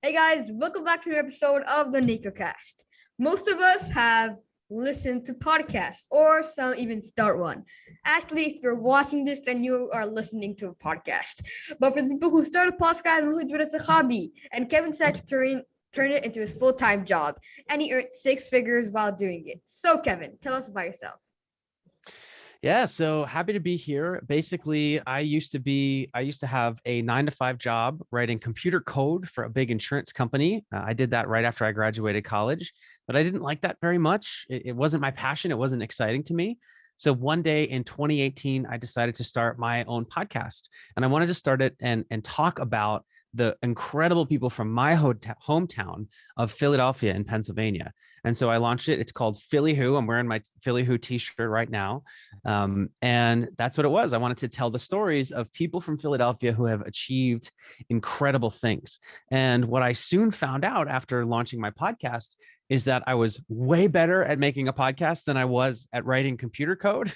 Hey guys, welcome back to an episode of the Nicocast. Most of us have listened to podcasts or some even start one. Actually, if you're watching this, then you are listening to a podcast. But for the people who start a podcast and listen to it as a hobby, and Kevin said to turn it into his full-time job, and he earned six figures while doing it. So Kevin, tell us about yourself. Yeah, so happy to be here. Basically, I used to have a 9 to 5 job writing computer code for a big insurance company. I did that right after I graduated college, but I didn't like that very much. It wasn't my passion. It wasn't exciting to me. So one day in 2018, I decided to start my own podcast, and I wanted to start it and talk about the incredible people from my hometown of Philadelphia in Pennsylvania. And so I launched it. It's called Philly Who. I'm wearing my Philly Who t-shirt right now. And that's what it was. I wanted to tell the stories of people from Philadelphia who have achieved incredible things. And what I soon found out after launching my podcast is that I was way better at making a podcast than I was at writing computer code.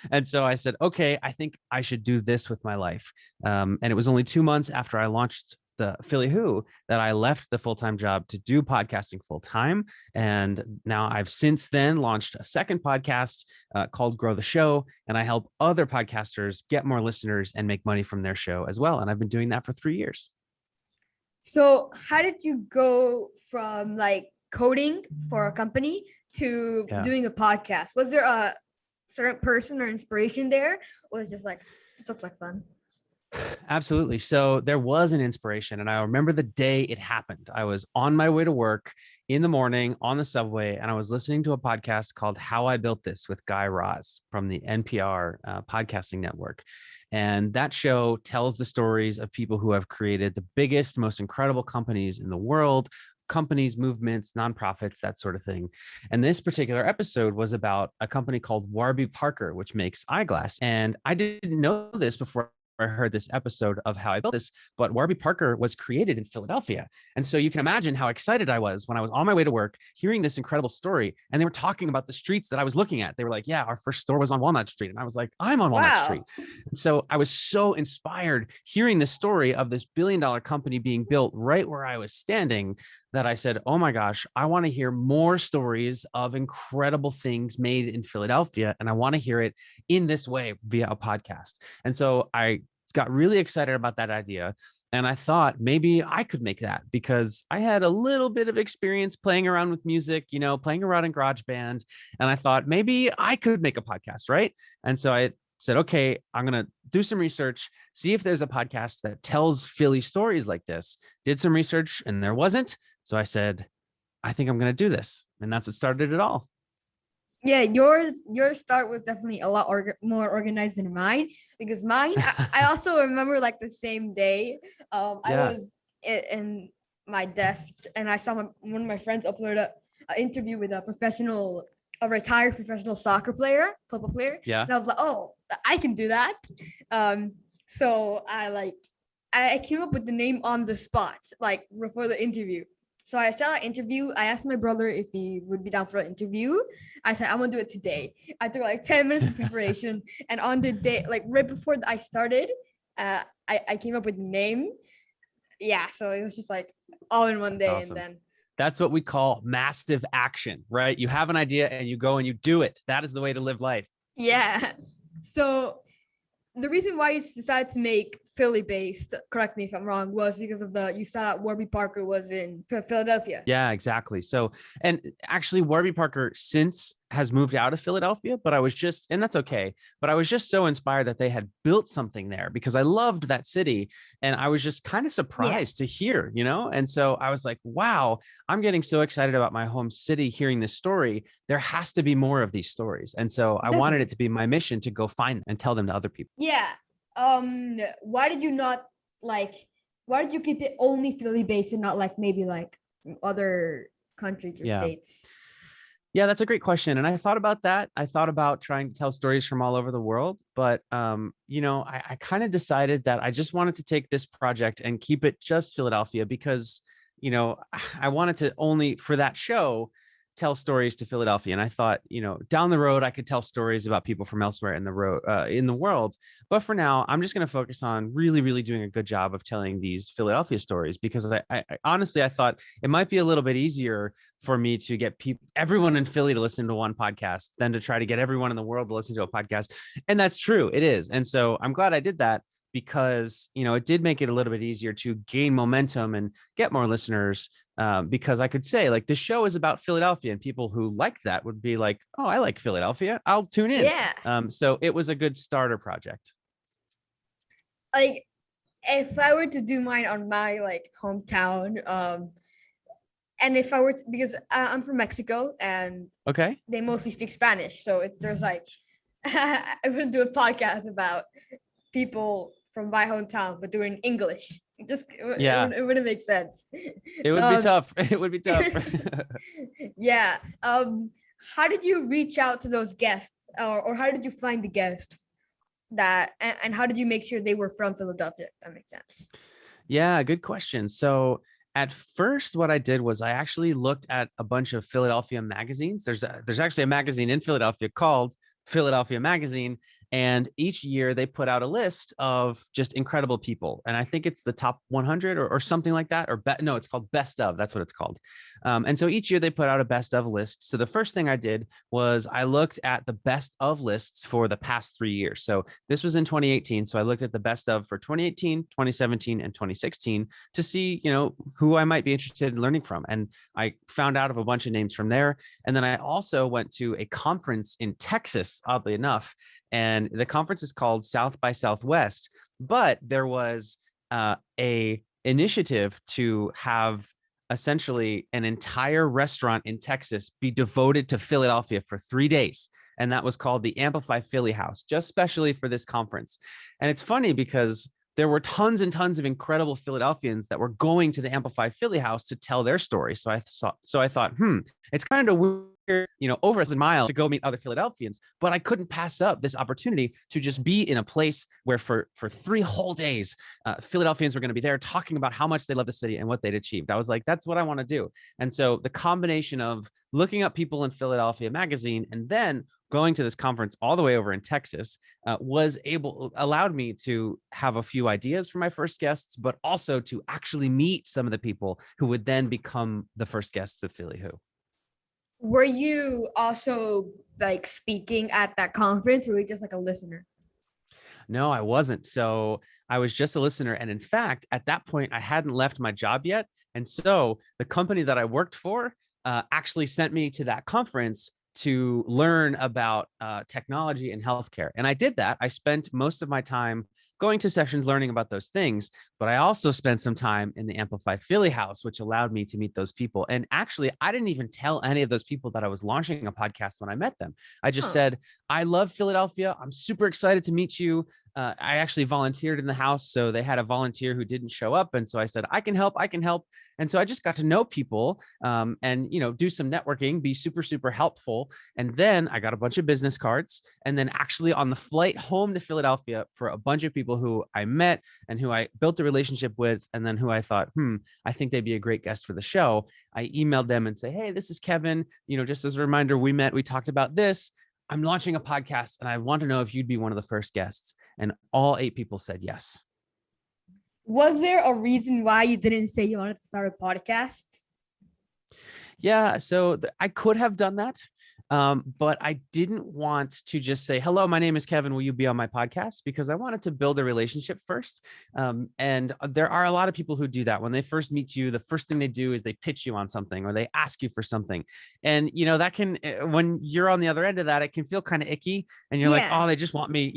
And so I said, okay, I think I should do this with my life. And it was only 2 months after I launched the Philly Who that I left the full-time job to do podcasting full-time. And now I've since then launched a second podcast called Grow the Show. And I help other podcasters get more listeners and make money from their show as well. And I've been doing that for 3 years. So how did you go from like coding for a company to doing a podcast? Was there a certain person or inspiration there? Or was it just like, this looks like fun? Absolutely. So there was an inspiration, and I remember the day it happened. I was on my way to work in the morning on the subway, and I was listening to a podcast called How I Built This with Guy Raz from the NPR podcasting network. And that show tells the stories of people who have created the biggest, most incredible companies in the world, companies, movements, nonprofits, that sort of thing. And this particular episode was about a company called Warby Parker, which makes eyeglass. And I didn't know this before I heard this episode of How I Built This, but Warby Parker was created in Philadelphia. And so you can imagine how excited I was when I was on my way to work, hearing this incredible story. And they were talking about the streets that I was looking at. They were like, yeah, our first store was on Walnut Street. And I was like, I'm on Walnut Street. And so I was so inspired hearing the story of this billion-dollar company being built right where I was standing that I said, oh my gosh, I want to hear more stories of incredible things made in Philadelphia. And I want to hear it in this way via a podcast. And so I got really excited about that idea. And I thought maybe I could make that because I had a little bit of experience playing around with music, playing around in GarageBand. And I thought maybe I could make a podcast, right? And so I said, okay, I'm going to do some research, see if there's a podcast that tells Philly stories like this. Did some research and there wasn't. So I said, I think I'm going to do this. And that's what started it all. Yeah, your start was definitely a lot more organized than mine, because mine, I also remember like the same day, I was in my desk and I saw one of my friends upload an interview with a retired professional soccer player, football player. Yeah. And I was like, oh, I can do that. So I came up with the name on the spot, like before the interview. So I saw an interview. I asked my brother if he would be down for an interview. I said, I'm going to do it today. I took like 10 minutes of preparation. And on the day, like right before I started, I came up with the name. Yeah. So it was just like all in one day. Awesome. And then. That's what we call massive action, right? You have an idea and you go and you do it. That is the way to live life. Yeah. So the reason why you decided to make Philly based, correct me if I'm wrong, was because of you saw that Warby Parker was in Philadelphia. Yeah, exactly. So, and actually Warby Parker since has moved out of Philadelphia, but and that's okay. But I was just so inspired that they had built something there because I loved that city. And I was just kind of surprised to hear, And so I was like, wow, I'm getting so excited about my home city hearing this story. There has to be more of these stories. And so I wanted it to be my mission to go find them and tell them to other people. Yeah. Why did you keep it only Philly based and not like maybe like other countries or states? Yeah, that's a great question. And I thought about that. I thought about trying to tell stories from all over the world. But, I kind of decided that I just wanted to take this project and keep it just Philadelphia because, I wanted to only for that show tell stories to Philadelphia. And I thought, down the road, I could tell stories about people from elsewhere in the world. But for now, I'm just going to focus on really, really doing a good job of telling these Philadelphia stories, because I honestly, I thought it might be a little bit easier for me to get everyone in Philly to listen to one podcast than to try to get everyone in the world to listen to a podcast. And that's true. It is. And so I'm glad I did that, because it did make it a little bit easier to gain momentum and get more listeners, because I could say, like, the show is about Philadelphia, and people who liked that would be like, oh, I like Philadelphia, I'll tune in. Yeah. So it was a good starter project. Like, if I were to do mine on my like hometown, and if I were to, because I'm from Mexico and Okay. they mostly speak Spanish, so there's like I wouldn't do a podcast about people from my hometown but doing English. It wouldn't make sense. It would be tough. It would be tough. Yeah. How did you reach out to those guests, or how did you find the guests and how did you make sure they were from Philadelphia? If that makes sense. Yeah, good question. So at first, what I did was I actually looked at a bunch of Philadelphia magazines. There's actually a magazine in Philadelphia called Philadelphia Magazine, and each year they put out a list of just incredible people. And I think it's the top 100 or something like that, no, it's called Best of. That's what it's called. And so each year they put out a best of list. So the first thing I did was I looked at the best of lists for the past 3 years. So this was in 2018. So I looked at the best of for 2018, 2017, and 2016 to see, who I might be interested in learning from. And I found out of a bunch of names from there. And then I also went to a conference in Texas, oddly enough. And the conference is called South by Southwest, but there was a initiative to have essentially an entire restaurant in Texas be devoted to Philadelphia for 3 days. And that was called the Amplify Philly House, just specially for this conference. And it's funny because there were tons and tons of incredible Philadelphians that were going to the Amplify Philly House to tell their story. So I thought, it's kind of weird, over 1,000 miles to go meet other Philadelphians, but I couldn't pass up this opportunity to just be in a place where for 3 whole days, Philadelphians were going to be there talking about how much they love the city and what they'd achieved. I was like, that's what I want to do. And so the combination of looking up people in Philadelphia magazine and then going to this conference all the way over in Texas allowed me to have a few ideas for my first guests, but also to actually meet some of the people who would then become the first guests of Philly Who. Were you also like speaking at that conference, or were you just like a listener? No, I wasn't. So I was just a listener. And in fact, at that point, I hadn't left my job yet. And so the company that I worked for actually sent me to that conference to learn about technology and healthcare. And I did that. I spent most of my time going to sessions, learning about those things, but I also spent some time in the Amplify Philly House, which allowed me to meet those people. And actually, I didn't even tell any of those people that I was launching a podcast when I met them. I just said, I love Philadelphia. I'm super excited to meet you. I actually volunteered in the house. So they had a volunteer who didn't show up. And so I said, I can help. And so I just got to know people and, do some networking, be super, super helpful. And then I got a bunch of business cards. And then actually on the flight home to Philadelphia for a bunch of people who I met and who I built a relationship with, and then who I thought, I think they'd be a great guest for the show. I emailed them and say, hey, this is Kevin. Just as a reminder, we talked about this. I'm launching a podcast and I want to know if you'd be one of the first guests. And all 8 people said yes. Was there a reason why you didn't say you wanted to start a podcast? Yeah, so I could have done that. But I didn't want to just say, hello, my name is Kevin. Will you be on my podcast? Because I wanted to build a relationship first. And there are a lot of people who do that. When they first meet you, the first thing they do is they pitch you on something or they ask you for something. And, that can, when you're on the other end of that, it can feel kind of icky. And you're like, oh, they just want me,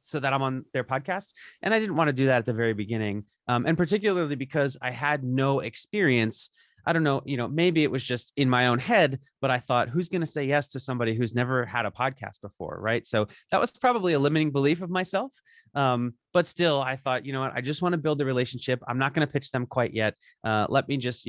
so that I'm on their podcast. And I didn't want to do that at the very beginning. And particularly because I had no experience. I don't know, maybe it was just in my own head, but I thought, who's going to say yes to somebody who's never had a podcast before, right? So that was probably a limiting belief of myself. But still, I thought, what, I just want to build a relationship. I'm not going to pitch them quite yet. Let me just,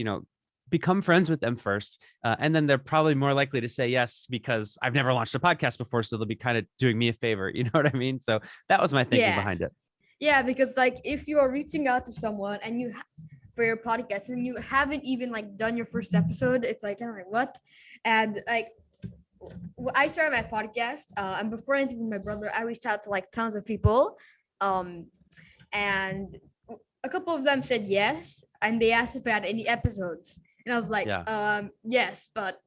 become friends with them first. And then they're probably more likely to say yes because I've never launched a podcast before. So they'll be kind of doing me a favor. You know what I mean? So that was my thinking behind it. Yeah, because like if you are reaching out to someone and for your podcast and you haven't even like done your first episode. It's like kind of like what? And like I started my podcast, and before I interviewed my brother, I reached out to like tons of people, um, and a couple of them said yes, and they asked if I had any episodes, and I was like, Yeah. yes, but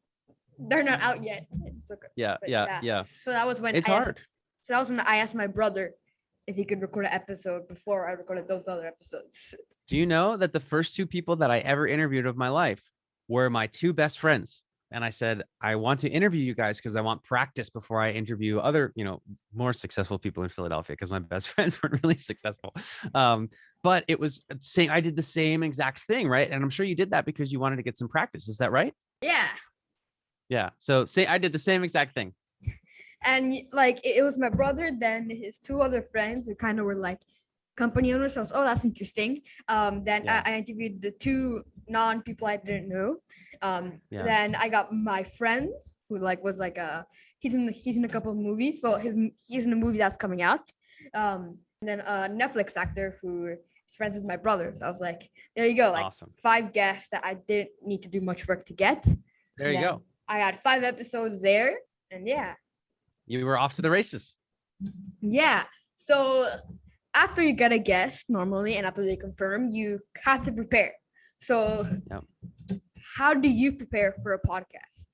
they're not out yet. Yeah. But Yeah. yeah, Yeah. so that was when It's I asked. hard. So that was when I asked my brother if he could record an episode before I recorded those other episodes. Do you know that the first two people that I ever interviewed of my life were my two best friends? And I said, I want to interview you guys because I want practice before I interview other, more successful people in Philadelphia because my best friends weren't really successful. But it was saying I did the same exact thing, right? And I'm sure you did that because you wanted to get some practice. Is that right? Yeah. Yeah. So say I did the same exact thing. And like it was my brother, then his two other friends who kind of were like company owners. So I was, oh, that's interesting. Then Yeah. I interviewed the two non-people I didn't know. Yeah. Then I got my friend who like was like he's in a couple of movies. Well, he's in a movie that's coming out. And then a Netflix actor who is friends with my brother. So I was like, there you go, like Awesome. 5 guests that I didn't need to do much work to get. There you go. I had 5 episodes there, and yeah. You were off to the races. Yeah. So after you get a guest normally and after they confirm, you have to prepare. So how do you prepare for a podcast?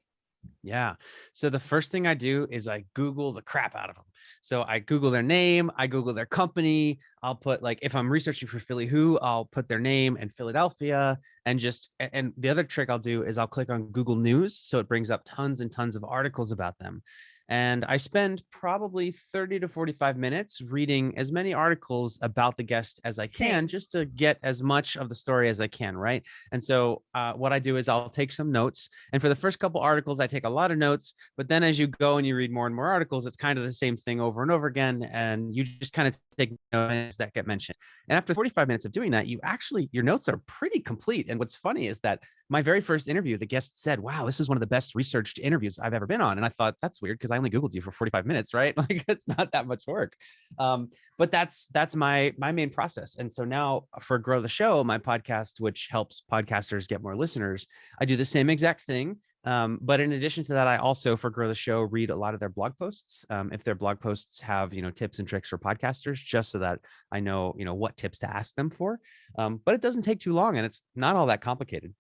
Yeah. So the first thing I do is I Google the crap out of them. So I Google their name, I Google their company. I'll put like, if I'm researching for Philly Who, I'll put their name and Philadelphia and the other trick I'll do is I'll click on Google News. So it brings up tons and tons of articles about them. And I spend probably 30 to 45 minutes reading as many articles about the guest as I can, just to get as much of the story as I can, right? And so what I do is I'll take some notes. And for the first couple articles, I take a lot of notes. But then as you go and you read more and more articles, it's kind of the same thing over and over again. And you just kind of take notes that get mentioned. And after 45 minutes of doing that, your notes are pretty complete. And what's funny is that my very first interview, the guest said, wow, this is one of the best researched interviews I've ever been on. And I thought, that's weird because I only Googled you for 45 minutes, right? Like it's not that much work. But that's my main process. And so now for Grow the Show, my podcast, which helps podcasters get more listeners, I do the same exact thing. But in addition to that, I also, for Grow the Show, read a lot of their blog posts. If their blog posts have, tips and tricks for podcasters, just so that I know, what tips to ask them for. But it doesn't take too long and it's not all that complicated.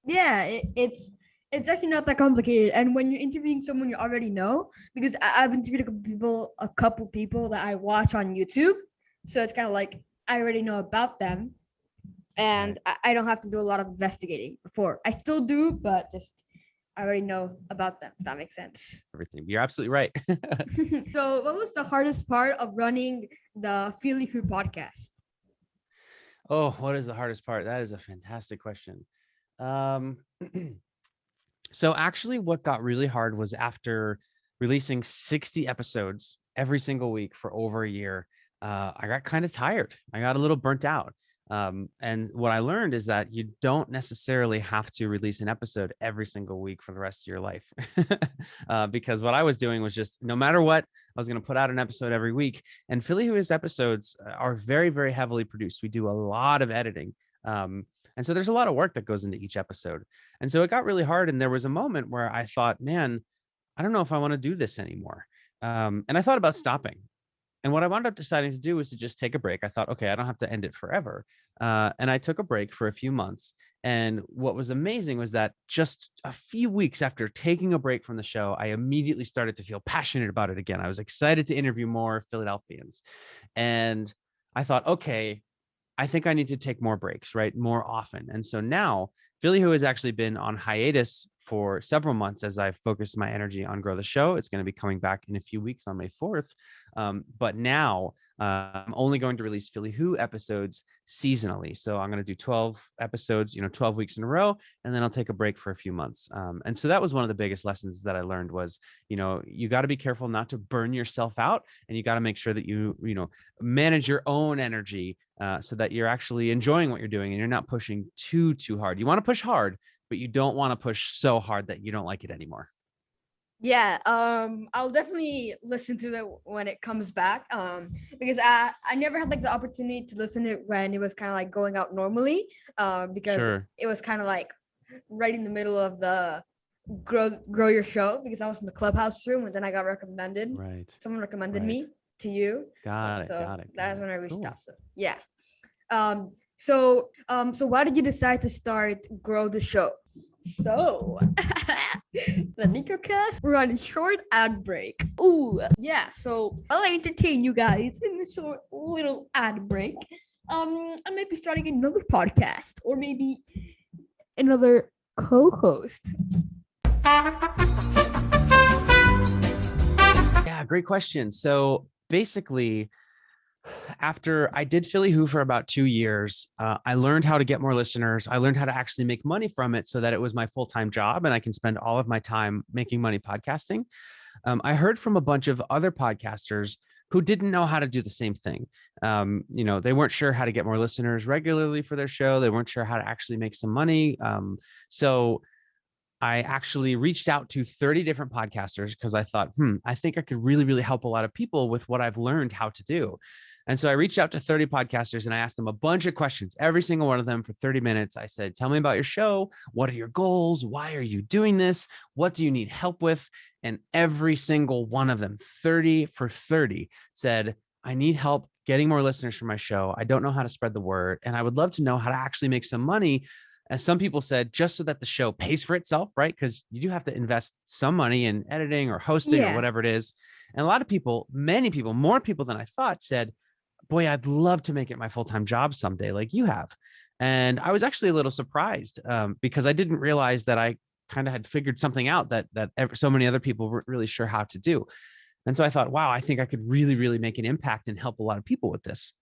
Yeah, it's actually not that complicated. And when you're interviewing someone you already know, because I've interviewed a couple people that I watch on YouTube, so it's kind of like I already know about them, and I don't have to do a lot of investigating before. I still do, but just I already know about them. If that makes sense. Everything. You're absolutely right. So, what was the hardest part of running the Philly Who podcast? Oh, what is the hardest part? That is a fantastic question. So actually what got really hard was after releasing 60 episodes every single week for over a year, I got kind of tired. I got a little burnt out. And what I learned is that you don't necessarily have to release an episode every single week for the rest of your life. Because what I was doing was just, no matter what, I was going to put out an episode every week. And Philly Who's episodes are very, very heavily produced. We do a lot of editing. And so there's a lot of work that goes into each episode. And so it got really hard. And there was a moment where I thought, man, I don't know if I want to do this anymore. And I thought about stopping. And what I wound up deciding to do was to just take a break. I thought, okay, I don't have to end it forever. And I took a break for a few months. And what was amazing was that just a few weeks after taking a break from the show, I immediately started to feel passionate about it again. I was excited to interview more Philadelphians. And I thought, okay, I think I need to take more breaks, right? More often. And so now Philly Who has actually been on hiatus for several months as I've focused my energy on Grow the Show. It's going to be coming back in a few weeks on May 4th. But now I'm only going to release Philly Who episodes seasonally. So I'm going to do 12 episodes, 12 weeks in a row, and then I'll take a break for a few months. And so that was one of the biggest lessons that I learned was, you got to be careful not to burn yourself out, and you got to make sure that you manage your own energy so that you're actually enjoying what you're doing and you're not pushing too hard. You want to push hard, but you don't want to push so hard that you don't like it anymore. Yeah, I'll definitely listen to it when it comes back. Because I never had like the opportunity to listen to it when it was kind of like going out normally. Because Sure. it was kind of like right in the middle of the grow your show, because I was in the clubhouse room and then I got recommended. Right. Someone recommended Right. me to you. Got it. So Got it. Got that's it. when I reached Cool. out. So yeah. So why did you decide to start grow the show? So the Nicocast, we're on a short ad break. Ooh, yeah. So I'll entertain you guys in a short little ad break. I might be starting another podcast or maybe another co-host. Yeah, great question. So basically, after I did Philly Who for about 2 years, I learned how to get more listeners. I learned how to actually make money from it so that it was my full-time job and I can spend all of my time making money podcasting. I heard from a bunch of other podcasters who didn't know how to do the same thing. They weren't sure how to get more listeners regularly for their show. They weren't sure how to actually make some money. So I actually reached out to 30 different podcasters because I thought, I think I could really, really help a lot of people with what I've learned how to do. And so I reached out to 30 podcasters and I asked them a bunch of questions, every single one of them for 30 minutes. I said, tell me about your show. What are your goals? Why are you doing this? What do you need help with? And every single one of them, 30 for 30, said, I need help getting more listeners for my show. I don't know how to spread the word. And I would love to know how to actually make some money. As some people said, just so that the show pays for itself, right? Because you do have to invest some money in editing or hosting or Yeah. whatever it is. And a lot of people, many people, more people than I thought said, boy, I'd love to make it my full-time job someday, like you have. And I was actually a little surprised because I didn't realize that I kind of had figured something out that so many other people weren't really sure how to do. And so I thought, wow, I think I could really, really make an impact and help a lot of people with this.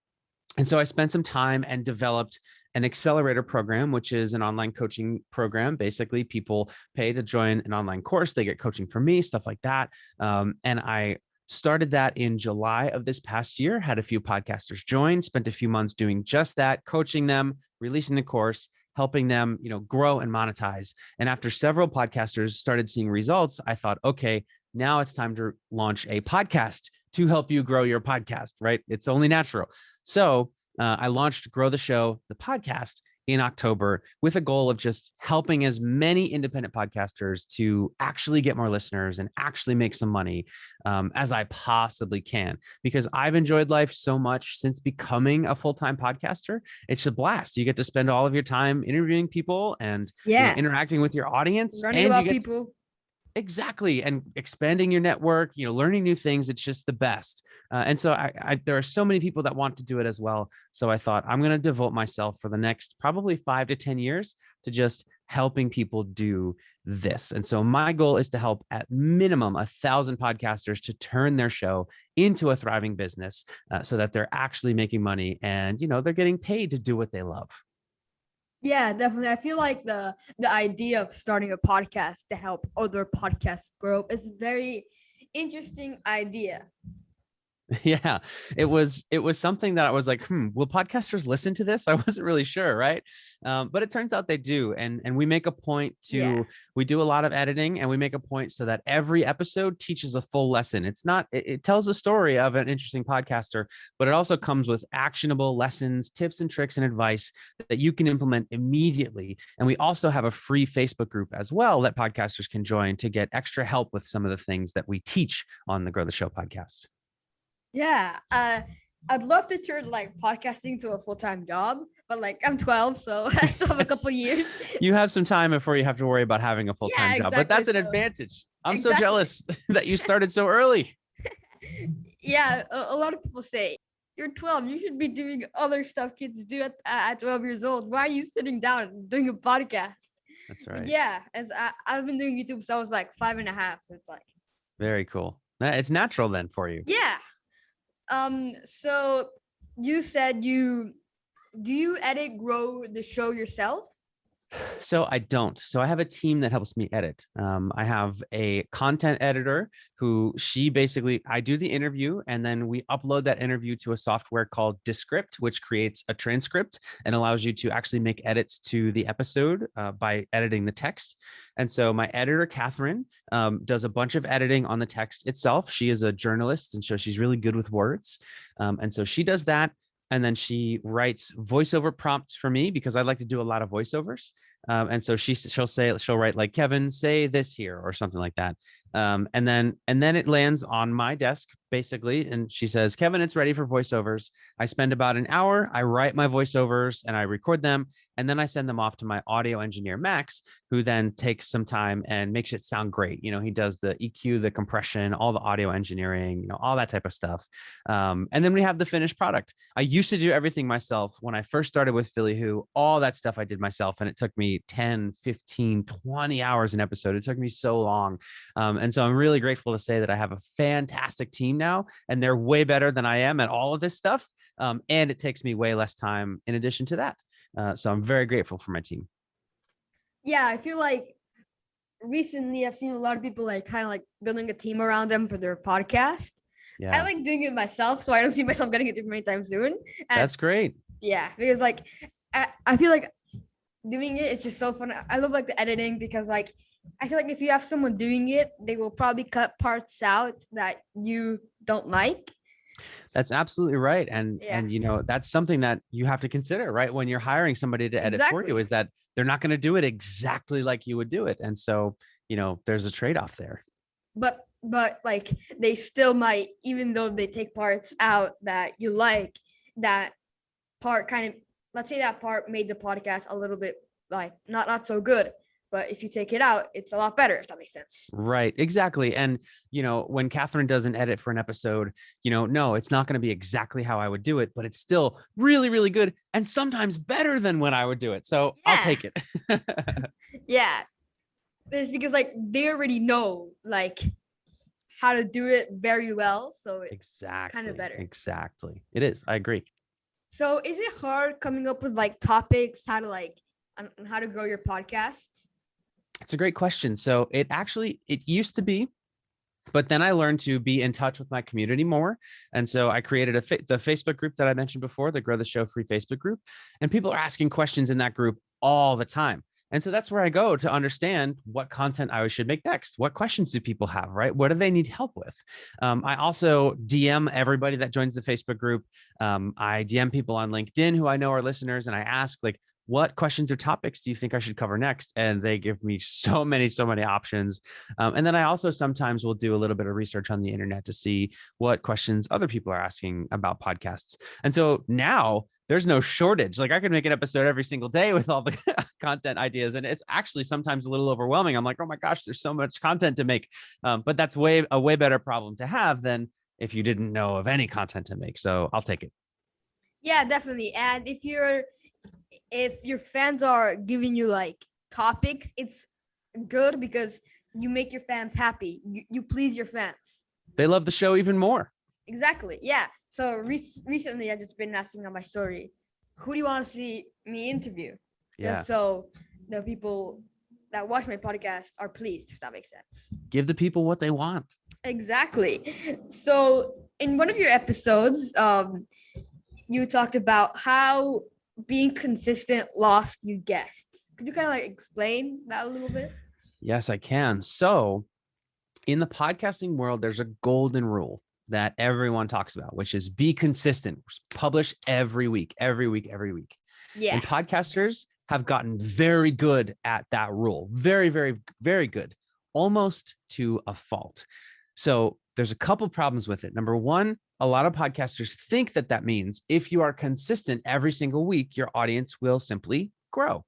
And so I spent some time and developed an accelerator program, which is an online coaching program. Basically, people pay to join an online course. They get coaching from me, stuff like that. And I started that in July of this past year, had a few podcasters join, spent a few months doing just that, coaching them, releasing the course, helping them, grow and monetize. And after several podcasters started seeing results, I thought, okay, now it's time to launch a podcast to help you grow your podcast, right? It's only natural. So I launched Grow the Show, the podcast, in October with a goal of just helping as many independent podcasters to actually get more listeners and actually make some money as I possibly can. Because I've enjoyed life so much since becoming a full-time podcaster. It's a blast. You get to spend all of your time interviewing people and interacting with your audience, Learning and about you get people. Exactly. And expanding your network, learning new things. It's just the best. And so there are so many people that want to do it as well. So I thought I'm going to devote myself for the next probably 5 to 10 years to just helping people do this. And so my goal is to help at minimum 1,000 podcasters to turn their show into a thriving business so that they're actually making money and, they're getting paid to do what they love. Yeah, definitely. I feel like the idea of starting a podcast to help other podcasts grow is a very interesting idea. Yeah, it was something that I was like, will podcasters listen to this? I wasn't really sure, right? But it turns out they do, and we make a point to we do a lot of editing, and we make a point so that every episode teaches a full lesson. It's not it tells a story of an interesting podcaster, but it also comes with actionable lessons, tips and tricks and advice that you can implement immediately. And we also have a free Facebook group as well that podcasters can join to get extra help with some of the things that we teach on the Grow the Show podcast. Yeah, I'd love to turn like podcasting to a full-time job, but like I'm 12, so I still have a couple years. You have some time before you have to worry about having a full-time job, but that's an advantage. I'm so jealous that you started so early. Yeah, a lot of people say, you're 12, you should be doing other stuff kids do at 12 years old. Why are you sitting down and doing a podcast? That's right. Yeah, as I've been doing YouTube since I was like 5.5, so it's like very cool. It's natural then for you. Yeah. So you said do you edit Grow the Show yourself? So I don't. So I have a team that helps me edit. I have a content editor who I do the interview and then we upload that interview to a software called Descript, which creates a transcript and allows you to actually make edits to the episode by editing the text. And so my editor, Catherine, does a bunch of editing on the text itself. She is a journalist, and so she's really good with words. And so she does that. And then she writes voiceover prompts for me because I like to do a lot of voiceovers. And so she'll write like, Kevin, say this here or something like that. And then it lands on my desk basically. And she says, Kevin, it's ready for voiceovers. I spend about an hour. I write my voiceovers and I record them. And then I send them off to my audio engineer, Max, who then takes some time and makes it sound great. He does the EQ, the compression, all the audio engineering, all that type of stuff. And then we have the finished product. I used to do everything myself. When I first started with Philly Who, all that stuff I did myself. And it took me 10, 15, 20 hours an episode. It took me so long. And so I'm really grateful to say that I have a fantastic team now, and they're way better than I am at all of this stuff. And it takes me way less time in addition to that. So I'm very grateful for my team. Yeah, I feel like recently I've seen a lot of people like kind of like building a team around them for their podcast. Yeah, I like doing it myself, so I don't see myself getting it too many times soon. And that's great. yeah, because like I feel like doing it is just so fun. I love like the editing because like I feel like if you have someone doing it, they will probably cut parts out that you don't like. That's absolutely right. And Yeah. that's something that you have to consider, right? When you're hiring somebody to edit for you, Exactly. is that they're not going to do it exactly like you would do it. And so, there's a trade-off there. But like they still might, even though they take parts out that you like, that part kind of, let's say that part made the podcast a little bit like not so good. But if you take it out, it's a lot better, if that makes sense. Right. Exactly. And, when Catherine does an edit for an episode, no, it's not going to be exactly how I would do it, but it's still really, really good and sometimes better than when I would do it. So I'll Yeah. take it. Yeah. It's because like they already know like how to do it very well. So it's kind of better. Exactly. It is. I agree. So is it hard coming up with like topics, how to like on how to grow your podcast? It's a great question. So it used to be, but then I learned to be in touch with my community more. And so I created the Facebook group that I mentioned before, the Grow the Show free Facebook group. And people are asking questions in that group all the time. And so that's where I go to understand what content I should make next. What questions do people have, right? What do they need help with? I also DM everybody that joins the Facebook group. I DM people on LinkedIn who I know are listeners, and I ask like, what questions or topics do you think I should cover next? And they give me so many options. And then I also sometimes will do a little bit of research on the internet to see what questions other people are asking about podcasts. And so now there's no shortage. Like I could make an episode every single day with all the content ideas. And it's actually sometimes a little overwhelming. I'm like, oh my gosh, there's so much content to make. But that's a way better problem to have than if you didn't know of any content to make. So I'll take it. Yeah, definitely. And if your fans are giving you like topics, it's good because you make your fans happy. You please your fans. They love the show even more. Exactly. Yeah. So recently, I've just been asking on my story, who do you want to see me interview? Yeah. So the people that watch my podcast are pleased, if that makes sense. Give the people what they want. Exactly. So in one of your episodes, you talked about how being consistent lost you guests. Could you kind of like explain that a little bit? Yes, I can. So in the podcasting world, there's a golden rule that everyone talks about, which is be consistent, publish every week. Yeah. And podcasters have gotten very good at that rule. Very, very, very good, almost to a fault. So there's a couple problems with it. Number one, a lot of podcasters think that means if you are consistent every single week, your audience will simply grow.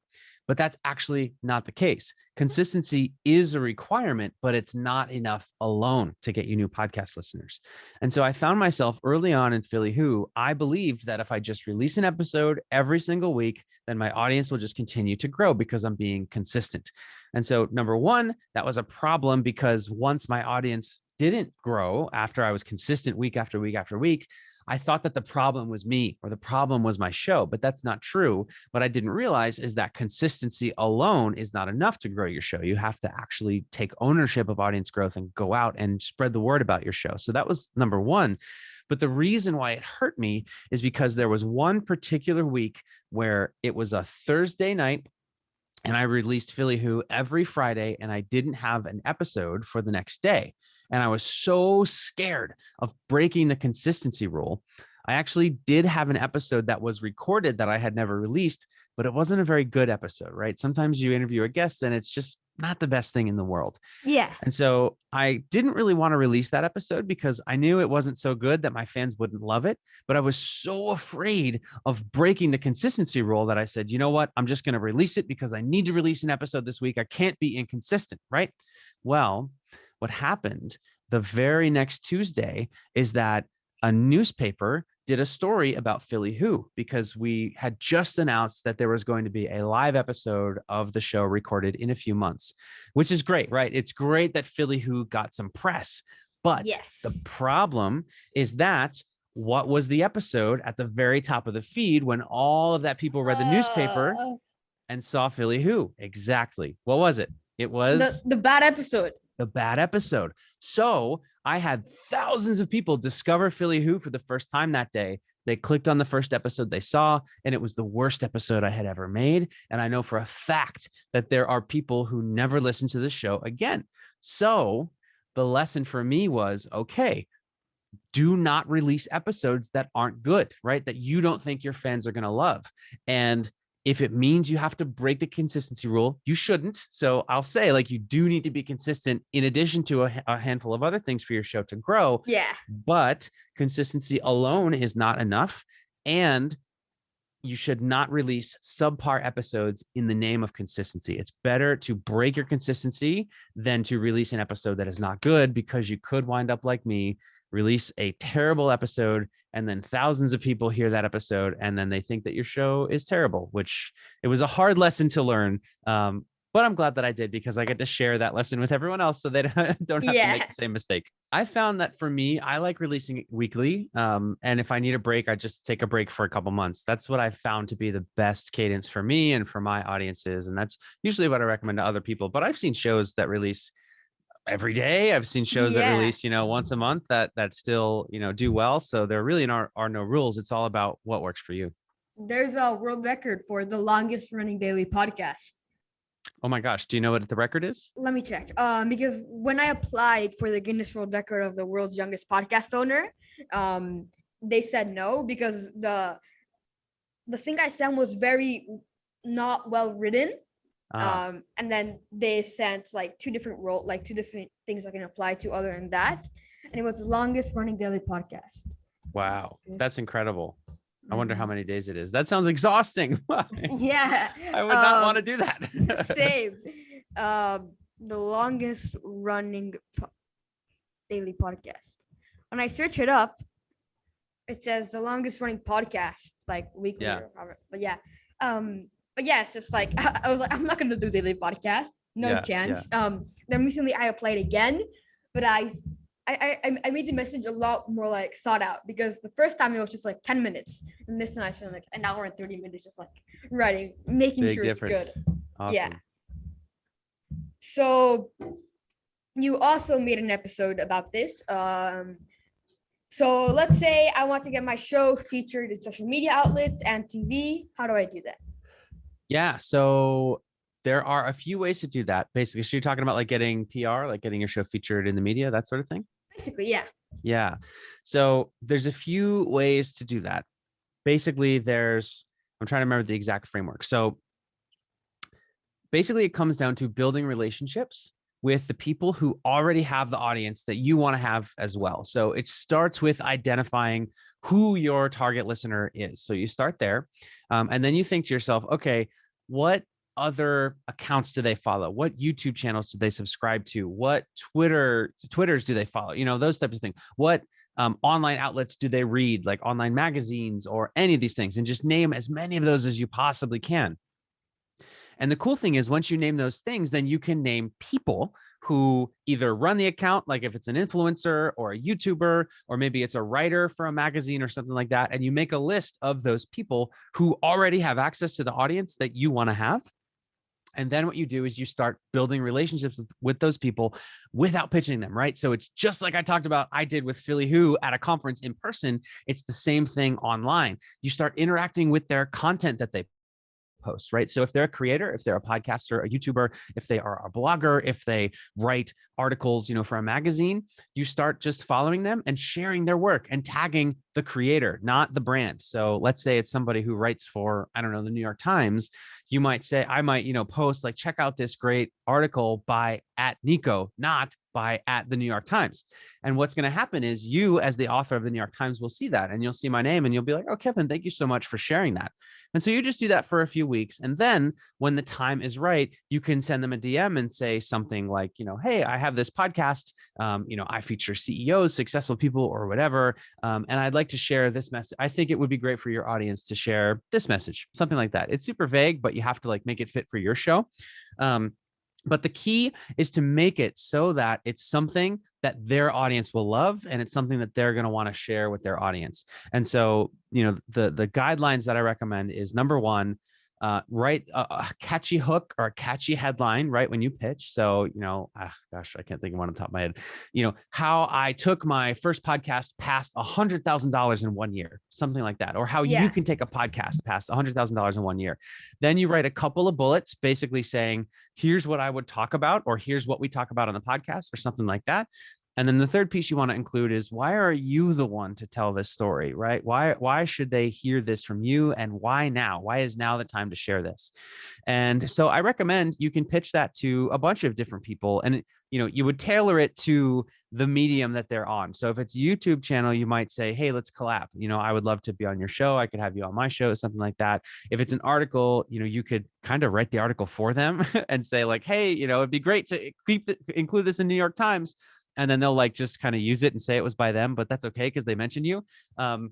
But that's actually not the case. Consistency is a requirement, but it's not enough alone to get you new podcast listeners. And so I found myself early on in Philly Who, I believed that if I just release an episode every single week, then my audience will just continue to grow because I'm being consistent. And so number one, that was a problem because once my audience didn't grow after I was consistent week after week after week, I thought that the problem was me or the problem was my show, but that's not true. What I didn't realize is that consistency alone is not enough to grow your show. You have to actually take ownership of audience growth and go out and spread the word about your show. So that was number one. But the reason why it hurt me is because there was one particular week where it was a Thursday night and I released Philly Who every Friday, and I didn't have an episode for the next day. And I was so scared of breaking the consistency rule. I actually did have an episode that was recorded that I had never released, but it wasn't a very good episode, right? Sometimes you interview a guest and it's just not the best thing in the world. Yeah. And so I didn't really want to release that episode because I knew it wasn't so good that my fans wouldn't love it. But I was so afraid of breaking the consistency rule that I said, you know what? I'm just going to release it because I need to release an episode this week. I can't be inconsistent, right? Well, what happened the very next Tuesday is that a newspaper did a story about Philly Who because we had just announced that there was going to be a live episode of the show recorded in a few months, which is great, right? It's great that Philly Who got some press, but Yes. the problem is that what was the episode at the very top of the feed when all of that people read the newspaper and saw Philly Who? Exactly. What was it? It was the bad episode. The bad episode. So I had thousands of people discover Philly Who for the first time that day. They clicked on the first episode they saw, and it was the worst episode I had ever made. And I know for a fact that there are people who never listen to the show again. So the lesson for me was, okay, do not release episodes that aren't good, right? That you don't think your fans are going to love. And if it means you have to break the consistency rule, you shouldn't. So I'll say, like, you do need to be consistent in addition to a handful of other things for your show to grow. Yeah. But consistency alone is not enough. And you should not release subpar episodes in the name of consistency. It's better to break your consistency than to release an episode that is not good, because you could wind up like me, release a terrible episode, and then thousands of people hear that episode and then they think that your show is terrible, which it was a hard lesson to learn. But I'm glad that I did, because I get to share that lesson with everyone else so they don't have to make the same mistake. I found that for me, I like releasing it weekly. And if I need a break, I just take a break for a couple months. That's what I found to be the best cadence for me and for my audiences. And that's usually what I recommend to other people. But I've seen shows that release every day. I've seen shows that release, once a month that still, do well. So there really are no rules. It's all about what works for you. There's a world record for the longest running daily podcast. Oh my gosh. Do you know what the record is? Let me check. Because when I applied for the Guinness World Record of the world's youngest podcast owner, they said no, because the thing I sent was very not well written. And then they sent like two different things I can apply to other than that. And it was the longest running daily podcast. Wow. That's incredible. I wonder how many days it is. That sounds exhausting. Yeah. I would not want to do that. Same. The longest running daily podcast. When I search it up, it says the longest running podcast, like weekly. Yeah. Or whatever. But yeah, it's just like, I was like, I'm not going to do daily podcast. No chance. Yeah. Then recently I applied again, but I made the message a lot more like thought out, because the first time it was just like 10 minutes. And this time I spent like an hour and 30 minutes just like writing, making sure it's good. Awesome. Yeah. So you also made an episode about this. So let's say I want to get my show featured in social media outlets and TV. How do I do that? Yeah. So there are a few ways to do that. Basically, so you're talking about like getting PR, like getting your show featured in the media, that sort of thing? Basically, yeah. Yeah. So there's a few ways to do that. Basically, I'm trying to remember the exact framework. So basically, it comes down to building relationships with the people who already have the audience that you want to have as well. So it starts with identifying who your target listener is. So you start there, and then you think to yourself, okay, what other accounts do they follow? What YouTube channels do they subscribe to? What Twitters do they follow? Those types of things. What online outlets do they read, like online magazines or any of these things? And just name as many of those as you possibly can. And the cool thing is once you name those things, then you can name people who either run the account, like if it's an influencer or a YouTuber, or maybe it's a writer for a magazine or something like that. And you make a list of those people who already have access to the audience that you want to have. And then what you do is you start building relationships with those people without pitching them, right? So it's just like I talked about, I did with Philly Who at a conference in person. It's the same thing online. You start interacting with their content that they post, right? So if they're a creator, if they're a podcaster, a YouTuber, if they are a blogger, if they write articles, for a magazine, you start just following them and sharing their work and tagging the creator, not the brand. So let's say it's somebody who writes for, I don't know, the New York Times. You might say, I might, post like, check out this great article by @Nico, not by @the New York Times. And what's going to happen is you, as the author of the New York Times, will see that and you'll see my name and you'll be like, oh, Kevin, thank you so much for sharing that. And so you just do that for a few weeks. And then when the time is right, you can send them a DM and say something like, hey, I have this podcast. I feature CEOs, successful people or whatever. And I'd like to share this message. I think it would be great for your audience to share this message, something like that. It's super vague, but you have to like make it fit for your show. But the key is to make it so that it's something that their audience will love and it's something that they're going to want to share with their audience. And so, the guidelines that I recommend is number one, write a catchy hook or a catchy headline, right? When you pitch. So, gosh, I can't think of one on the top of my head, how I took my first podcast past $100,000 in 1 year, something like that, or how you can take a podcast past $100,000 in 1 year. Then you write a couple of bullets, basically saying, here's what I would talk about, or here's what we talk about on the podcast or something like that. And then the third piece you want to include is, why are you the one to tell this story, right? Why should they hear this from you? And why now? Why is now the time to share this? And so I recommend you can pitch that to a bunch of different people. And, you would tailor it to the medium that they're on. So if it's a YouTube channel, you might say, hey, let's collab. I would love to be on your show. I could have you on my show, something like that. If it's an article, you could kind of write the article for them and say like, hey, it'd be great to include this in New York Times. And then they'll like just kind of use it and say it was by them, but that's okay because they mentioned you. And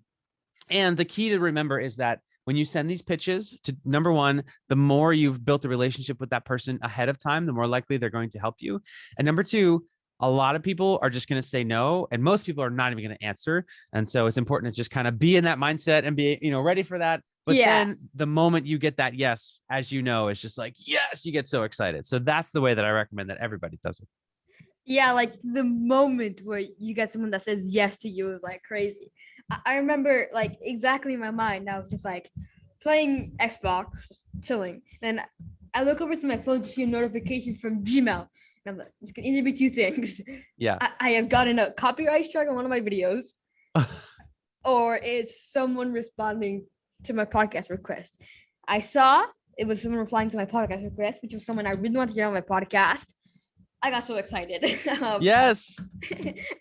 the key to remember is that when you send these pitches to, number one, the more you've built a relationship with that person ahead of time, the more likely they're going to help you. And number two, a lot of people are just going to say no, and most people are not even going to answer. And so it's important to just kind of be in that mindset and be, ready for that. But then the moment you get that yes, as it's just like, yes, you get so excited. So that's the way that I recommend that everybody does it. Yeah, like the moment where you get someone that says yes to you is like crazy. I remember like exactly in my mind. I was just like playing Xbox, chilling. Then I look over to my phone to see a notification from Gmail. And I'm like, this could either be two things. Yeah. I have gotten a copyright strike on one of my videos, or it's someone responding to my podcast request. I saw it was someone replying to my podcast request, which was someone I really want to get on my podcast. I got so excited. Yes.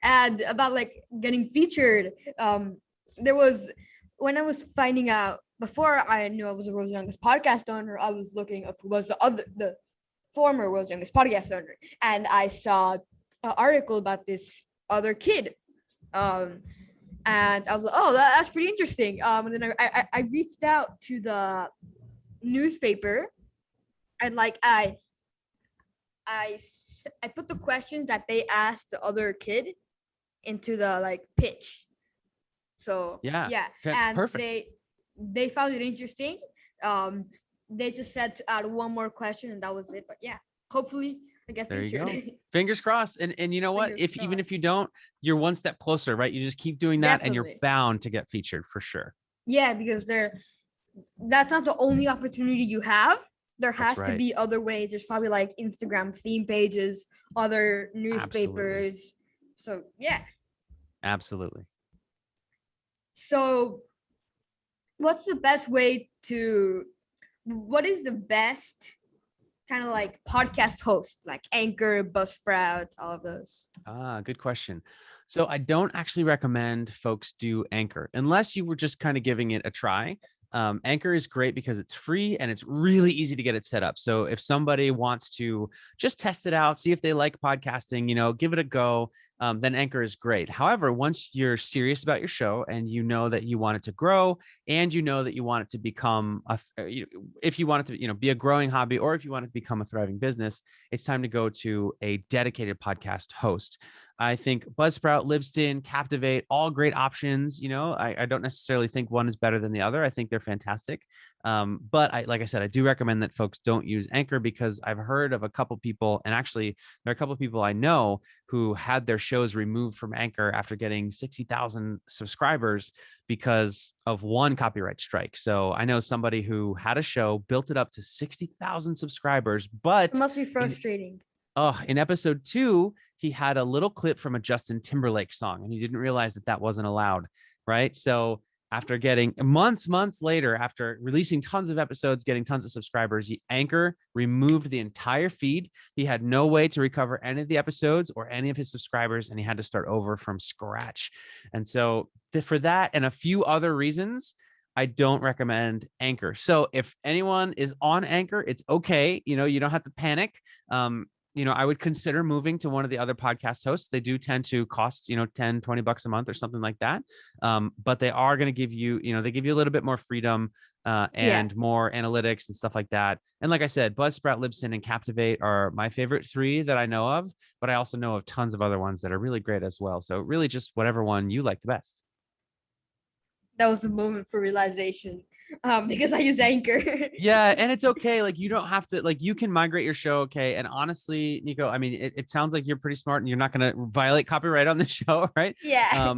And about like getting featured. There was, when I was finding out, before I knew I was a World's Youngest Podcast Owner, I was looking up who was the former World's Youngest Podcast Owner. And I saw an article about this other kid. And I was like, oh, that's pretty interesting. And then I reached out to the newspaper, and like I put the questions that they asked the other kid into the like pitch. So yeah, and perfect. They found it interesting. They just said to add one more question, and that was it. But yeah, hopefully I get featured. There you go. Fingers crossed. And you know what? Even if you don't, you're one step closer, right? You just keep doing that, and you're bound to get featured for sure. Yeah, because that's not the only opportunity you have. There has to be other ways. There's probably like Instagram theme pages, other newspapers. Absolutely. So yeah. Absolutely. So what is the best kind of like podcast host, like Anchor, Buzzsprout, all of those? Good question. So I don't actually recommend folks do Anchor unless you were just kind of giving it a try. Anchor is great because it's free and it's really easy to get it set up. So if somebody wants to just test it out, see if they like podcasting, give it a go. then Anchor is great. However, once you're serious about your show and you know that you want it to grow and you know that you want it to become if you want it to, be a growing hobby, or if you want it to become a thriving business, it's time to go to a dedicated podcast host. I think Buzzsprout, Libsyn, Captivate, all great options. I don't necessarily think one is better than the other. I think they're fantastic. But like I said, I do recommend that folks don't use Anchor, because I've heard of a couple people, and actually there are a couple people I know who had their shows removed from Anchor after getting 60,000 subscribers because of one copyright strike. So I know somebody who had a show, built it up to 60,000 subscribers, but It must be frustrating. in episode 2, he had a little clip from a Justin Timberlake song, and he didn't realize that was not allowed, right? So after getting months later, after releasing tons of episodes, getting tons of subscribers, Anchor removed the entire feed. He had no way to recover any of the episodes or any of his subscribers, and he had to start over from scratch. And so for that and a few other reasons, I don't recommend Anchor. So if anyone is on Anchor, it's okay. You don't have to panic. I would consider moving to one of the other podcast hosts. They do tend to cost, $10-20 a month or something like that. But they are going to give you, they give you a little bit more freedom and more analytics and stuff like that. And like I said, Buzzsprout, Libsyn, and Captivate are my favorite 3 that I know of, but I also know of tons of other ones that are really great as well. So really just whatever one you like the best. That was the moment for realization, because I use Anchor. Yeah, and it's okay. Like, you don't have to, like, you can migrate your show. Okay. And honestly, Nico, I mean, it sounds like you're pretty smart and you're not going to violate copyright on the show, right? Yeah.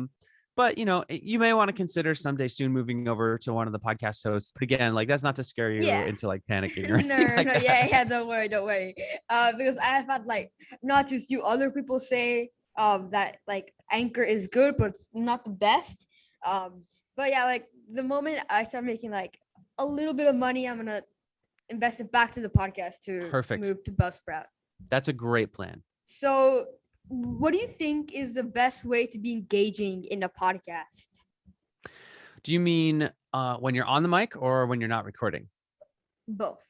But you may want to consider someday soon moving over to one of the podcast hosts. But again, like, that's not to scare you into like panicking or anything like that. Yeah, don't worry. Because I have had like not just you, other people say that like Anchor is good, but it's not the best. But yeah, like the moment I start making like a little bit of money, I'm gonna invest it back to the podcast to move to Buzzsprout. That's a great plan. So what do you think is the best way to be engaging in a podcast? Do you mean when you're on the mic or when you're not recording? Both.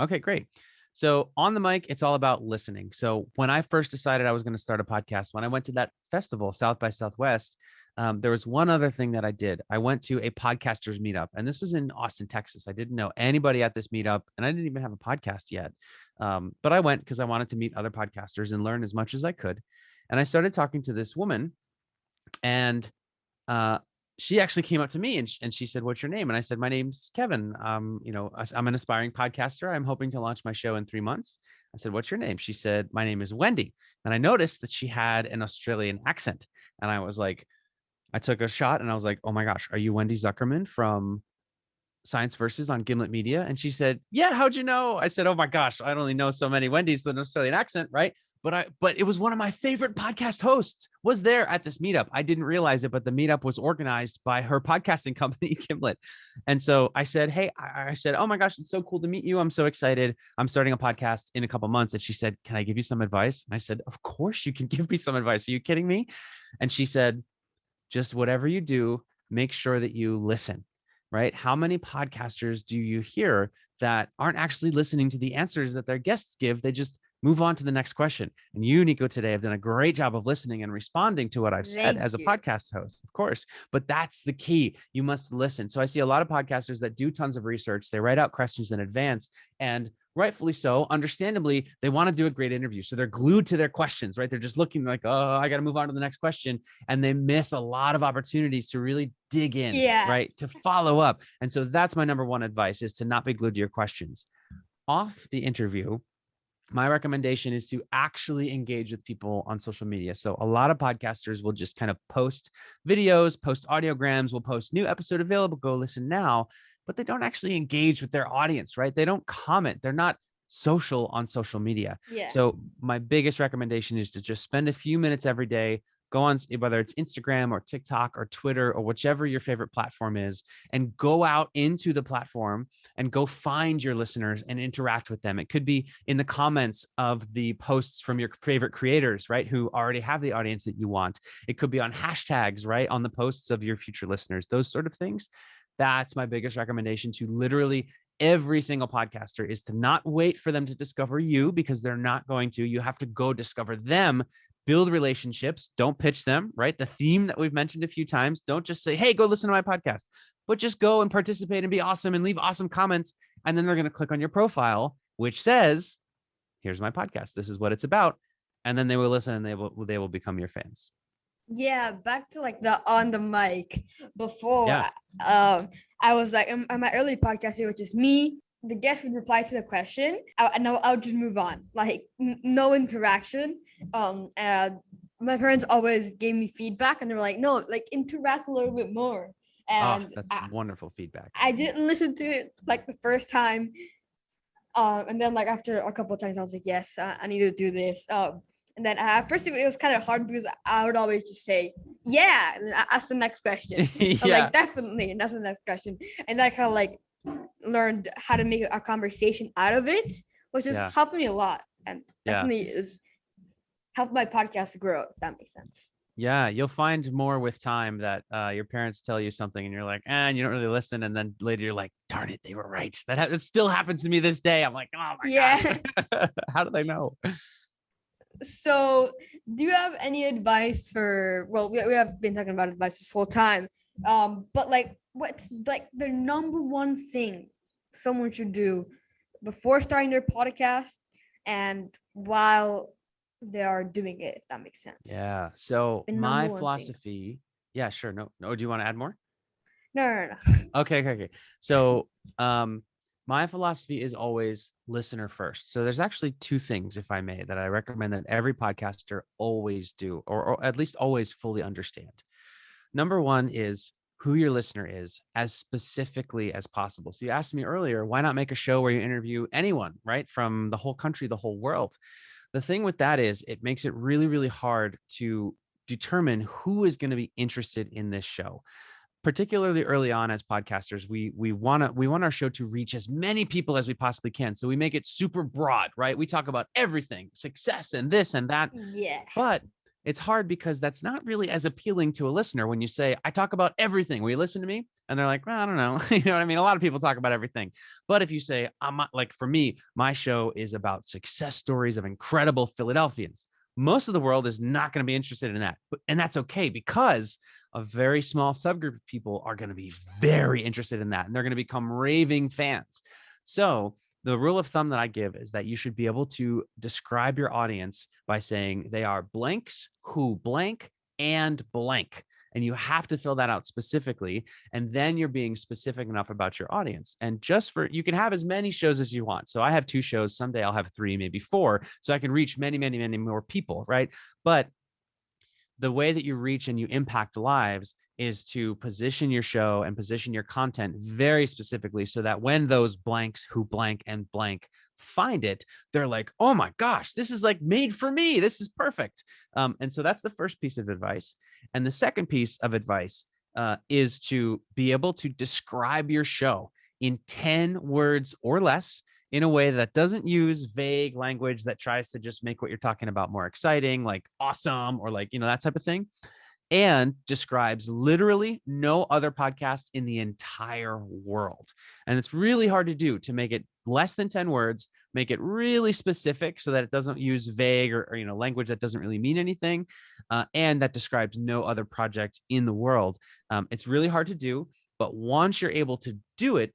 Okay, great. So on the mic, it's all about listening. So when I first decided I was going to start a podcast, when I went to that festival, South by Southwest, there was one other thing that I did. I went to a podcasters meetup, and this was in Austin, Texas. I didn't know anybody at this meetup, and I didn't even have a podcast yet. But I went because I wanted to meet other podcasters and learn as much as I could. And I started talking to this woman, and she actually came up to me and she said, "What's your name?" And I said, "My name's Kevin. I'm an aspiring podcaster. I'm hoping to launch my show in 3 months." I said, "What's your name?" She said, "My name is Wendy." And I noticed that she had an Australian accent. And I was like, I took a shot and I was like, "Oh my gosh, are you Wendy Zuckerman from Science Versus on Gimlet Media?" And she said, "Yeah, how'd you know?" I said, "Oh my gosh, I only know so many Wendy's with an Australian accent, right?" But it was one of my favorite podcast hosts was there at this meetup. I didn't realize it, but the meetup was organized by her podcasting company, Gimlet. And so I said, "Hey," I said, "Oh my gosh, it's so cool to meet you. I'm so excited. I'm starting a podcast in a couple months." And she said, "Can I give you some advice?" And I said, "Of course you can give me some advice. Are you kidding me?" And she said, "Just whatever you do, make sure that you listen," right? How many podcasters do you hear that aren't actually listening to the answers that their guests give? They just move on to the next question. And you, Nico, today have done a great job of listening and responding to what I've said as a podcast host, of course, but that's the key. You must listen. So I see a lot of podcasters that do tons of research. They write out questions in advance, and rightfully so, understandably, they want to do a great interview. So they're glued to their questions, right? They're just looking like, "Oh, I got to move on to the next question." And they miss a lot of opportunities to really dig in, right? To follow up. And so that's my number one advice, is to not be glued to your questions. Off the interview, my recommendation is to actually engage with people on social media. So a lot of podcasters will just kind of post videos, post audiograms, will post new episode available, go listen now, but they don't actually engage with their audience, right? They don't comment. They're not social on social media. So my biggest recommendation is to just spend a few minutes every day, go on, whether it's Instagram or TikTok or Twitter or whichever your favorite platform is, and go out into the platform and go find your listeners and interact with them. It could be in the comments of the posts from your favorite creators, right, who already have the audience that you want. It could be on hashtags, right, on the posts of your future listeners, those sort of things. That's my biggest recommendation to literally every single podcaster, is to not wait for them to discover you, because they're not going to. You have to go discover them build relationships. Don't pitch them, right? The theme that we've mentioned a few times. Don't just say, hey, go listen to my podcast, but just go and participate and be awesome and leave awesome comments. And then they're going to click on your profile, which says, here's my podcast. This is what it's about. And then they will listen and they will become your fans. Yeah, back to like the on the mic before. Yeah. I was like on my early podcast, it was just me. The guest would reply to the question, and I would just move on, like no interaction. And my parents always gave me feedback, and they were like, "No, like interact a little bit more." And that's wonderful feedback. I didn't listen to it like the first time, and then like after a couple of times, I was like, "Yes, I need to do this." And then at first it was kind of hard because I would always just say, yeah, and then ask the next question. Yeah. Like, definitely, and that's the next question. And then I kind of like learned how to make a conversation out of it, which has helped me a lot. And definitely is helped my podcast grow, if that makes sense. Yeah, you'll find more with time that your parents tell you something and you're like, and you don't really listen. And then later you're like, darn it, they were right. That still happens to me this day. I'm like, oh my gosh. How do they know? So do you have any advice for, well, we have been talking about advice this whole time, but like what's like the number one thing someone should do before starting their podcast and while they are doing it, if that makes sense? Yeah. So The my number one thing. philosophy, yeah, sure. No, do you want to add more? No. Okay. So my philosophy is always listener first. So there's actually two things, if I may, that I recommend that every podcaster always do, or at least always fully understand. Number one is who your listener is as specifically as possible. So you asked me earlier, why not make a show where you interview anyone, right? From the whole country, the whole world. The thing with that is it makes it really, really hard to determine who is going to be interested in this show. Particularly early on as podcasters, we want our show to reach as many people as we possibly can. So we make it super broad, right? We talk about everything, success and this and that. Yeah. But it's hard because that's not really as appealing to a listener when you say, I talk about everything. Will you listen to me? And they're like, well, I don't know. You know what I mean? A lot of people talk about everything. But if you say, like for me, my show is about success stories of incredible Philadelphians, most of the world is not going to be interested in that. And that's okay, because a very small subgroup of people are going to be very interested in that. And they're going to become raving fans. So the rule of thumb that I give is that you should be able to describe your audience by saying they are blanks who blank and blank. And you have to fill that out specifically. And then you're being specific enough about your audience. And you can have as many shows as you want. So I have 2 shows. Someday I'll have 3, maybe 4. So I can reach many, many, many more people, right? But the way that you reach and you impact lives is to position your show and position your content very specifically so that when those blanks who blank and blank find it, they're like, oh my gosh, this is like made for me. This is perfect. And so that's the first piece of advice. And the second piece of advice is to be able to describe your show in 10 words or less in a way that doesn't use vague language that tries to just make what you're talking about more exciting, like awesome, or like, that type of thing, and describes literally no other podcasts in the entire world. And it's really hard to do, to make it less than 10 words, make it really specific so that it doesn't use vague or language that doesn't really mean anything, and that describes no other project in the world. It's really hard to do, but once you're able to do it,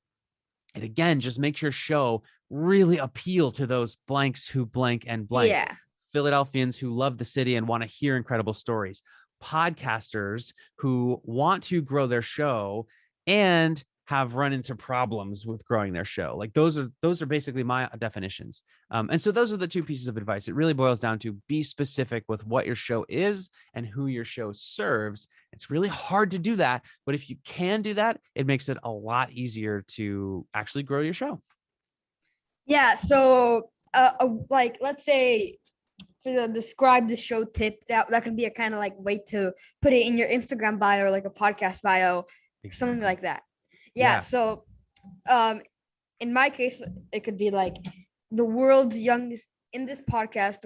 it again just makes your show really appeal to those blanks who blank and blank. Yeah. Philadelphians who love the city and want to hear incredible stories. Podcasters who want to grow their show and have run into problems with growing their show. Like those are basically my definitions. And so those are the 2 pieces of advice. It really boils down to be specific with what your show is and who your show serves. It's really hard to do that, but if you can do that, it makes it a lot easier to actually grow your show. Yeah. So, like, let's say for the describe the show tip, that can be a kind of like way to put it in your Instagram bio or like a podcast bio, something like that. Yeah. So, in my case, it could be like the world's youngest podcast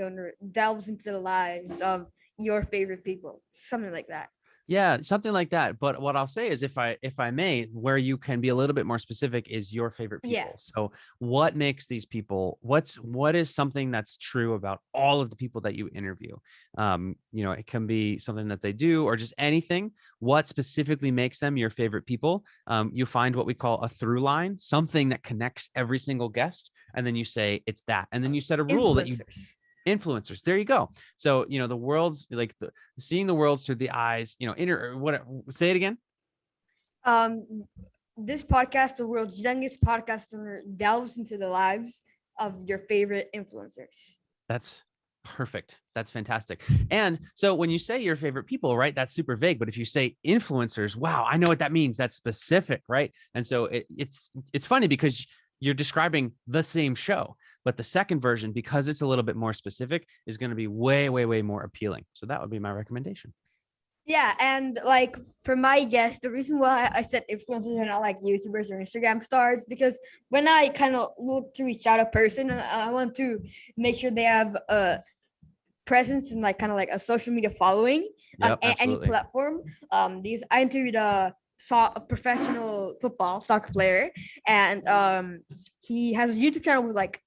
owner delves into the lives of your favorite people, something like that. Yeah, something like that. But what I'll say is if I may, where you can be a little bit more specific is your favorite Yeah, people. So what makes these people, what is something that's true about all of the people that you interview? It can be something that they do or just anything. What specifically makes them your favorite people? You find what we call a through line, something that connects every single guest, and then you say it's that. And then you set a rule that you influencers. influencers. There you go. So, the world's like seeing the world through the eyes, what say it again. Um, this podcast, the world's youngest podcaster, delves into the lives of your favorite influencers. That's perfect. That's fantastic. And so when you say your favorite people, right, that's super vague. But if you say influencers, wow, I know what that means. That's specific, right? And so it's funny because you're describing the same show, but the second version, because it's a little bit more specific, is going to be way, way, way more appealing. So that would be my recommendation. Yeah, and like for my guest, the reason why I said influencers are not like YouTubers or Instagram stars, because when I kind of look to reach out a person, I want to make sure they have a presence and like kind of like a social media following on Yep, any absolutely. platform. Because I interviewed a professional football soccer player, and he has a YouTube channel with like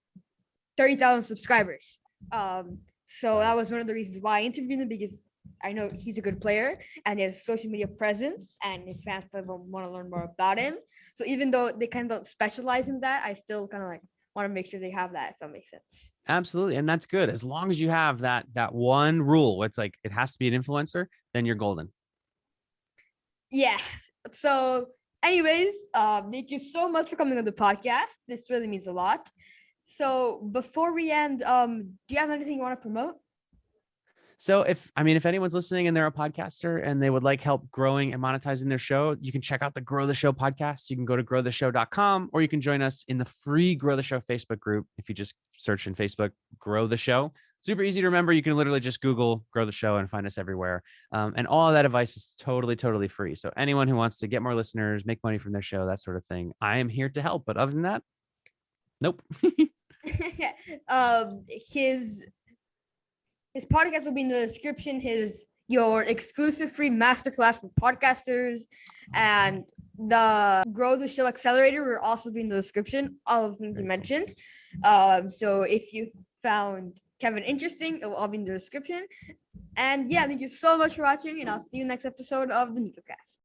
30,000 subscribers. So that was one of the reasons why I interviewed him, because I know he's a good player and he has social media presence, and his fans probably want to learn more about him. So even though they kind of don't specialize in that, I still kind of like want to make sure they have that, if that makes sense. Absolutely. And that's good. As long as you have that one rule, it's like it has to be an influencer, then you're golden. Yeah. So, anyways, thank you so much for coming on the podcast. This really means a lot. So before we end, do you have anything you want to promote? So if anyone's listening and they're a podcaster and they would like help growing and monetizing their show, you can check out the Grow the Show podcast. You can go to growtheshow.com, or you can join us in the free Grow the Show Facebook group. If you just search in Facebook, Grow the Show. Super easy to remember. You can literally just Google Grow the Show and find us everywhere. And all of that advice is totally, totally free. So anyone who wants to get more listeners, make money from their show, that sort of thing, I am here to help. But other than that, nope. um, his his podcast will be in the description. His your exclusive free masterclass for podcasters and the Grow the Show Accelerator will also be in the description. All of the things you mentioned. So if you found Kevin interesting, it will all be in the description. And yeah, thank you so much for watching, and I'll see you next episode of the Nicocast.